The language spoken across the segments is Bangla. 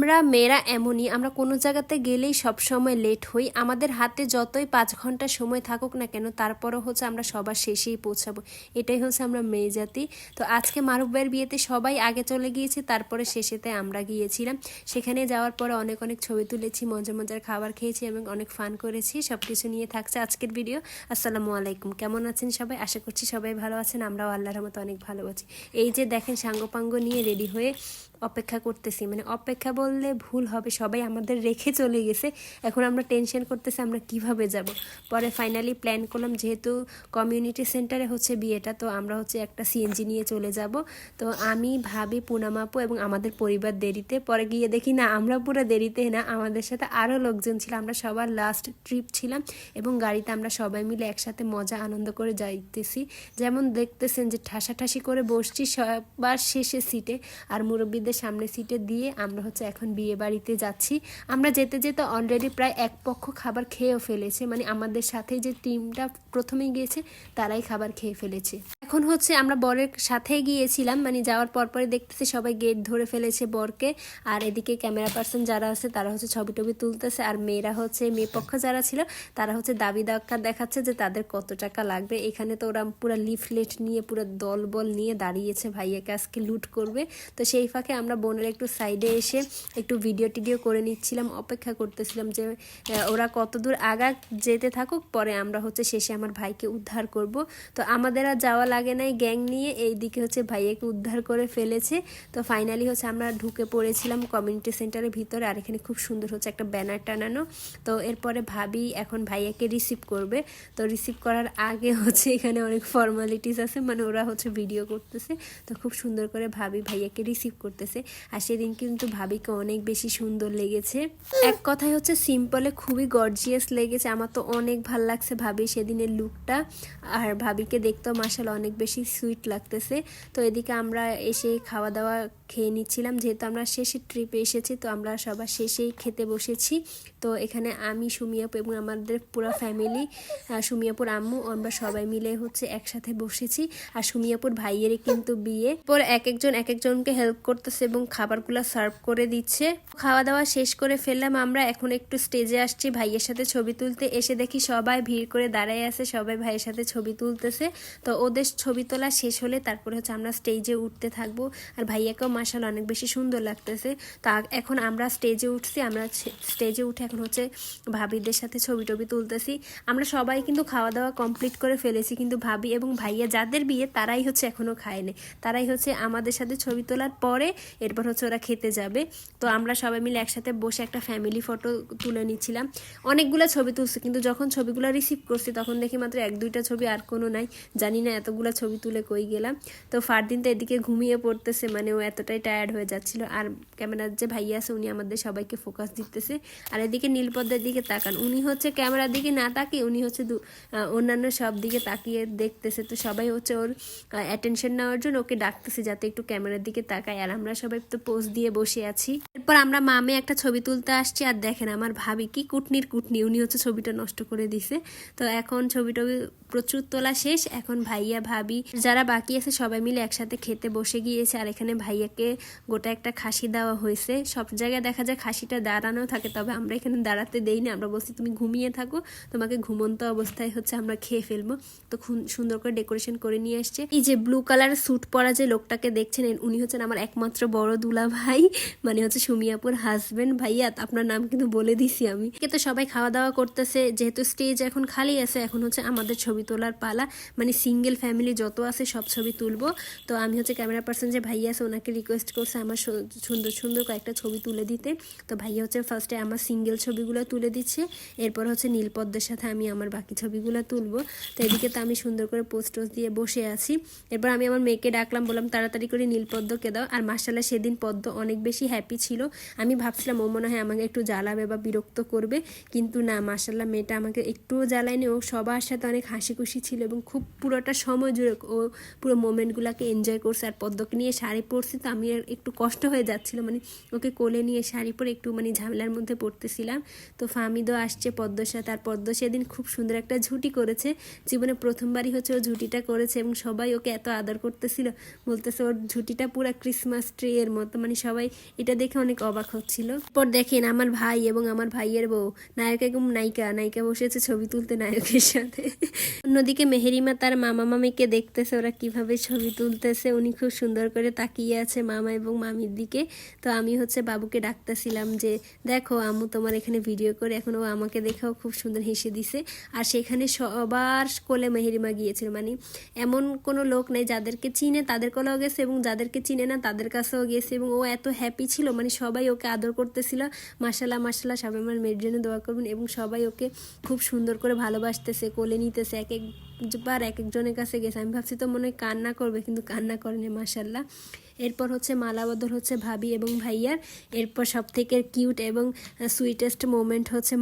আমরা মেয়েরা এমনই, আমরা কোনো জায়গাতে গেলেই সব সময় লেট হই। আমাদের হাতে যতই 5 ঘন্টা সময় থাকুক না কেন, তারপরও হচ্ছে আমরা সবার শেষেই পৌঁছাবো। এটাই হচ্ছে আমরা মেয়ে জাতি। তো আজকে মারুফ ভাইয়ের বিয়েতে সবাই আগে চলে গিয়েছে, তারপরে শেষেতে আমরা গিয়েছিলাম। সেখানে যাওয়ার পরে অনেক অনেক ছবি তুলেছি, মজার মজার খাবার খেয়েছি এবং অনেক ফান করেছি। সব কিছু নিয়ে থাকছে আজকের ভিডিও। আসসালামু আলাইকুম, কেমন আছেন সবাই? আশা করছি সবাই ভালো আছেন, আমরাও আল্লাহর রহমতে অনেক ভালো আছি। এই যে দেখেন, সাঙ্গপাঙ্গ নিয়ে রেডি হয়ে অপেক্ষা করতেছি, মানে অপেক্ষা বললে ভুল হবে, সবাই আমাদের রেখে চলে গেছে। এখন আমরা টেনশন করতেছি আমরা কিভাবে যাব। পরে ফাইনালি প্ল্যান করলাম, যেহেতু কমিউনিটি সেন্টারে হচ্ছে বিয়েটা, তো আমরা হচ্ছে একটা সিএনজি নিয়ে চলে যাব। তো আমি ভাবি, পুনাম আপু এবং আমাদের পরিবার দেরিতে। পরে গিয়ে দেখি না, আমরা পুরো দেরিতে না, আমাদের সাথে আরও লোকজন ছিল। আমরা সবার লাস্ট ট্রিপ ছিলাম এবং গাড়িতে আমরা সবাই মিলে একসাথে মজা আনন্দ করে যাইতেছি। যেমন দেখতেছেন যে ঠাসাঠাসি করে বসছি সবার শেষে সিটে, আর মুরব্বীদের সামনে সিটে দিয়ে আমরা হচ্ছে এখন বিয়ে বাড়িতে যাচ্ছি। আমরা যেতে যেতে অলরেডি প্রায় এক পক্ষ খাবার খেয়েও ফেলেছে, মানে আমাদের সাথে যে টিমটা প্রথমে গিয়েছে তারাই খাবার খেয়ে ফেলেছে। এখন হচ্ছে আমরা বরের সাথেই গিয়েছিলাম, মানে যাওয়ার পরপরই দেখতেছি সবাই গেট ধরে ফেলেছে বরকে, আর এদিকে ক্যামেরা পার্সন যারা আছে তারা হচ্ছে ছবি টবি তুলতেছে, আর মেয়েরা হচ্ছে, মেয়ে পক্ষ যারা ছিল তারা হচ্ছে দাবি দাক্কা দেখাচ্ছে যে তাদের কত টাকা লাগবে। এখানে তো ওরা পুরো লিফলেট নিয়ে পুরো দল বল নিয়ে দাঁড়িয়েছে, ভাইয়াকে আজকে লুট করবে। তো সেই ফাঁকে আমরা বোনের একটু সাইডে এসে একটু ভিডিও টিডিও করে নিচ্ছিলাম, অপেক্ষা করতেছিলাম যে ওরা কত দূর আগা যেতে থাকুক, পরে আমরা হচ্ছে শেষে আমার ভাইকে উদ্ধার করব। তো আমাদের আর যাওয়া লাগে নাই গ্যাং নিয়ে, এইদিকে হচ্ছে ভাইয়াকে উদ্ধার করে ফেলেছে। তো ফাইনালি হচ্ছে আমরা ঢুকে পড়েছিলাম কমিউনিটি সেন্টারের ভিতরে, আর এখানে খুব সুন্দর হচ্ছে একটা ব্যানার টানানো। তো এরপরে ভাবি এখন ভাইয়াকে রিসিভ করবে। তো রিসিভ করার আগে হচ্ছে এখানে অনেক ফর্মালিটিস আছে, মানে ওরা হচ্ছে ভিডিও করতেছে। তো খুব সুন্দর করে ভাবি ভাইয়াকে রিসিভ করতেছে। আর সেদিন কিন্তু ভাবিকে অনেক বেশি সুন্দর লেগেছে, এক কথায় হচ্ছে সিম্পলে খুবই গর্জিয়াস লেগেছে। আমার তো অনেক ভাল লাগছে ভাবি সেদিনের লুকটা, আর ভাবিকে দেখতেও মাশাআল্লাহ অনেক বেশি সুইট লাগতেছে। তো এদিকে আমরা এসে খাওয়া দাওয়া খেয়ে নিচ্ছিলাম, যেহেতু আমরা শেষের ট্রিপে এসেছি, তো আমরা সবার শেষেই খেতে বসেছি। তো এখানে আমি, সুমিয়াপু এবং আমাদের পুরো ফ্যামিলি, সুমিয়াপুর আম্মু, আমরা সবাই মিলে হচ্ছে একসাথে বসেছি। আর সুমিয়াপুর ভাইয়েরই কিন্তু বিয়ে। পর এক একজনকে হেল্প করতেছে এবং খাবারগুলো সার্ভ করে দিচ্ছে। খাওয়া দাওয়া শেষ করে ফেললাম আমরা, এখন একটু স্টেজে আসছি ভাইয়ের সাথে ছবি তুলতে। এসে দেখি সবাই ভিড় করে দাঁড়ায় আছে, সবাই ভাইয়ের সাথে ছবি তুলতেছে। তো ওদের ছবি তোলা শেষ হলে তারপরে হচ্ছে আমরা স্টেজে উঠতে থাকবো। আর ভাইয়াকেও মাশাআল্লাহ অনেক বেশি সুন্দর লাগতেছে। তা এখন আমরা স্টেজে উঠছি, আমরা স্টেজে উঠে এখন হচ্ছে ভাবিদের সাথে ছবি টবি তুলতেছি। আমরা সবাই কিন্তু খাওয়া দাওয়া কমপ্লিট করে ফেলেছি, কিন্তু ভাবি এবং ভাইয়া যাদের বিয়ে তারাই হচ্ছে এখনো খায়নি, তারাই হচ্ছে আমাদের সাথে ছবি তোলার পরে এরপর হচ্ছে ওরা খেতে যাবে। তো আমরা সবাই মিলে একসাথে বসে একটা ফ্যামিলি ফটো তুলে নিচ্ছিলাম। অনেকগুলো ছবি তুলছি, কিন্তু যখন ছবিগুলো রিসিভ করছি তখন দেখি মাত্র 1-2টা ছবি, আর কোনো নাই। জানি না এতগুলো ছবি তুলে কই গেলাম। তো ফারদিন তো এদিকে ঘুমিয়ে পড়তেছে, মানে ও এতটাই টায়ার্ড হয়ে যাচ্ছিল। আর ক্যামেরার যে ভাইয়া আছে উনি আমাদের সবাইকে ফোকাস দিতেছে। আর এদিকে নীলপদ্মার দিকে তাকান, উনি হচ্ছে ক্যামেরার দিকে না তাকিয়ে উনি হচ্ছে অন্যান্য সব দিকে তাকিয়ে দেখতেছে। তো সবাই হচ্ছে ওর অ্যাটেনশন নেওয়ার জন্য ওকে ডাকতেছে যাতে একটু ক্যামেরার দিকে তাকায়, আর আমরা সবাই তো পোজ দিয়ে বসে আছি। এরপর আমরা মামে একটা ছবি তুলতে আসছি, আর দেখেন আমার ভাবি কি কুটনির কুটনি, উনি হচ্ছে ছবিটা নষ্ট করে দিছে। তো এখন ছবি টবি প্রচুর তোলা শেষ, এখন ভাইয়া ভাবি যারা বাকি আছে সবাই মিলে একসাথে খেতে বসে গিয়েছে। আর এখানে ভাইয়াকে গোটা একটা খাসি দেওয়া হয়েছে। সব জায়গায় দেখা যায় খাসিটা দাঁড়ানো থাকে, তবে আমরা এখানে দাঁড়াতে দেই না, আমরা বলছি তুমি ঘুমিয়ে থাকো, তোমাকে ঘুমন্ত অবস্থায় হচ্ছে আমরা খেয়ে ফেলবো। তো খুব সুন্দর করে ডেকোরেশন করে নিয়ে আসছে। এই যে ব্লু কালারের স্যুট পরা যে লোকটাকে দেখছেন, উনি হচ্ছেন আমার একমাত্র বড় দুলা ভাই, মানে হচ্ছে সুমিয়াপুর হাজবেন্ড। ভাইয়া আপনার নাম কিন্তু বলে দিছি আমি। তো সবাই খাওয়া দাওয়া করতেছে, যেহেতু স্টেজ এখন খালি আছে, এখন হচ্ছে আমাদের ছবি তোলার পালা, মানে সিঙ্গেল ফ্যামিলি যত আছে সব ছবি তুলবো। তো আমি হচ্ছে ক্যামেরা পার্সন যে ভাইয়া আছে ওনাকে রিকোয়েস্ট করছে আমার সুন্দর সুন্দর কয়েকটা ছবি তুলে দিতে। তো ভাইয়া হচ্ছে ফার্স্টে আমার সিঙ্গেল ছবিগুলো তুলে দিচ্ছে, এরপর হচ্ছে নীলপদ্মের সাথে আমি আমার বাকি ছবিগুলো তুলবো। তো এদিকে তো আমি সুন্দর করে পোস্ট দিয়ে বসে আছি। এরপর আমি আমার মেয়েকে ডাকলাম, বললাম তাড়াতাড়ি করে নীলপদ্মকে দাও। আর মাশাআল্লাহ সেদিন পদ্ম অনেক বেশি হ্যাপি ছিল। আমি ভাবছিলাম ও মনে হয় আমাকে একটু জ্বালাবে বা বিরক্ত করবে, কিন্তু না, মাশাআল্লাহ মেয়েটা আমাকে একটুও জ্বালায়নি। ও সবার সাথে অনেক হাসি খুশি ছিল এবং খুব পুরোটা সময় জুড়ে ও পুরো মোমেন্টগুলোকে এনজয় করছে। আর পদ্মকে নিয়ে শাড়ি পরছি, তো আমি একটু কষ্ট হয়ে যাচ্ছিল, মানে ওকে কোলে নিয়ে শাড়ি পরে একটু মানে ঝামেলার মধ্যে পড়তেছিলাম। তো ফামিদও আসছে পদ্মর সাথে, আর পদ্ম সেদিন খুব সুন্দর একটা ঝুঁটি করেছে, জীবনে প্রথমবারই হচ্ছে ও ঝুঁটিটা করেছে এবং সবাই ওকে এত আদর করতেছিল, বলতেছে ওর ঝুঁটিটা পুরো ক্রিসমাস ট্রি এর মতো, মানে সবাই এটা দেখে অনেক অবাক হচ্ছিল। পর দেখেন আমার ভাই এবং আমার ভাইয়ের বউ নায়ক এবং নায়িকা বসেছে ছবি তুলতে নায়কের সাথে। অন্যদিকে মেহেরিমা তার মামা মামিকে দেখতেছে ওরা কিভাবে ছবি তুলতেছে, উনি খুব সুন্দর করে তাকিয়ে আছে মামা এবং মামির দিকে। তো আমি হচ্ছে বাবুকে ডাকতেছিলাম যে দেখো আম্মু তোমার এখানে ভিডিও করে, এখন ও আমাকে দেখেও খুব সুন্দর হেসে দিছে। আর সেখানে সবার কোলে মেহেরিমা গিয়েছিল, মানে এমন কোনো লোক নেই যাদেরকে চিনে তাদের কোলেও গেছে এবং যাদেরকে চিনে না তাদের কাছেও গেছে, এবং ও এত হ্যাপি ছিল, মানে সবাই ওকে আদর করতেছিল। মাশাল্লাহ মাশাল্লাহ, সবাই আমার মেয়ের জন্য দোয়া করবেন, এবং সবাই ওকে খুব সুন্দর করে ভালোবাসতেছে, কোলে নিতেছে, একবার এক একজনের কাছে গেছে। আমি ভাবছি তো মনে হয় কান্না করবে, কিন্তু কান্না করেনি মাশাল্লাহ। এরপর হচ্ছে মালা বদল হচ্ছে ভাবি এবং ভাইয়ার। এরপর সব থেকে কিউট এবং সুইটেস্ট মোমেন্ট হচ্ছে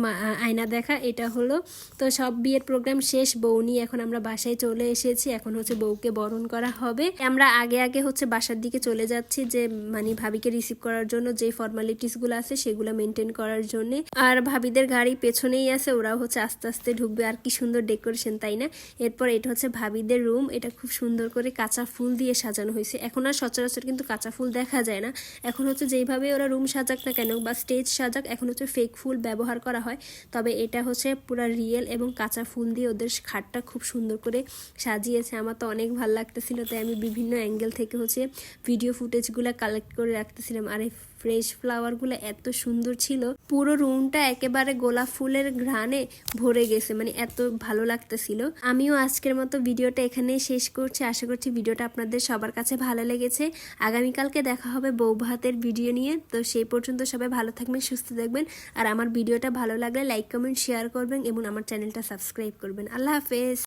আয়না দেখা, এটা হলো। তো সব বিয়ের প্রোগ্রাম শেষ, বউ নিয়ে এখন আমরা বাসায় চলে এসেছি, এখন হচ্ছে বউকে বরণ করা হবে। আমরা আগে হচ্ছে বাসার দিকে চলে যাচ্ছি, যে মানে ভাবিকে রিসিভ করার জন্য যে ফর্মালিটিসগুলো আছে সেগুলো মেনটেন করার জন্য। আর ভাবিদের গাড়ি পেছনেই আছে, ওরাও হচ্ছে আস্তে আস্তে ঢুকবে। আর কি সুন্দর ডেকোরেশন, তাই না? এরপর এটা হচ্ছে ভাবিদের রুম, এটা খুব সুন্দর করে কাঁচা ফুল দিয়ে সাজানো হয়েছে। এখন আর সচরাচর কিন্তু কাঁচা ফুল দেখা যায় না, এখন হচ্ছে যেইভাবে ওরা রুম সাজাক না কেন বা স্টেজ সাজাক, এখন হচ্ছে ফেক ফুল ব্যবহার করা হয়। তবে এটা হচ্ছে পুরা রিয়েল এবং কাঁচা ফুল দিয়ে ওদের খাটটা খুব সুন্দর করে সাজিয়েছে। আমার তো অনেক ভালো লাগতেছিল, তাই আমি বিভিন্ন অ্যাঙ্গেল থেকে হচ্ছে ভিডিও ফুটেজগুলো কালেক্ট করে রাখতেছিলাম। আর এই ফ্রেশ ফ্লাওয়ারগুলো এত সুন্দর ছিল, পুরো রুমটা একেবারে গোলাপ ফুলের ঘ্রাণে ভরে গেছে, মানে এত ভালো লাগতেছিল। আমিও আজকের মতো ভিডিওটা এখানেই শেষ করছি, আশা করছি ভিডিওটা আপনাদের সবার কাছে ভালো লেগেছে। আগামীকালকে দেখা হবে বউ ভাতের ভিডিও নিয়ে। তো সেই পর্যন্ত সবাই ভালো থাকবেন, সুস্থ থাকবেন, আর আমার ভিডিওটা ভালো লাগলে লাইক কমেন্ট শেয়ার করবেন এবং আমার চ্যানেলটা সাবস্ক্রাইব করবেন। আল্লাহ হাফেজ।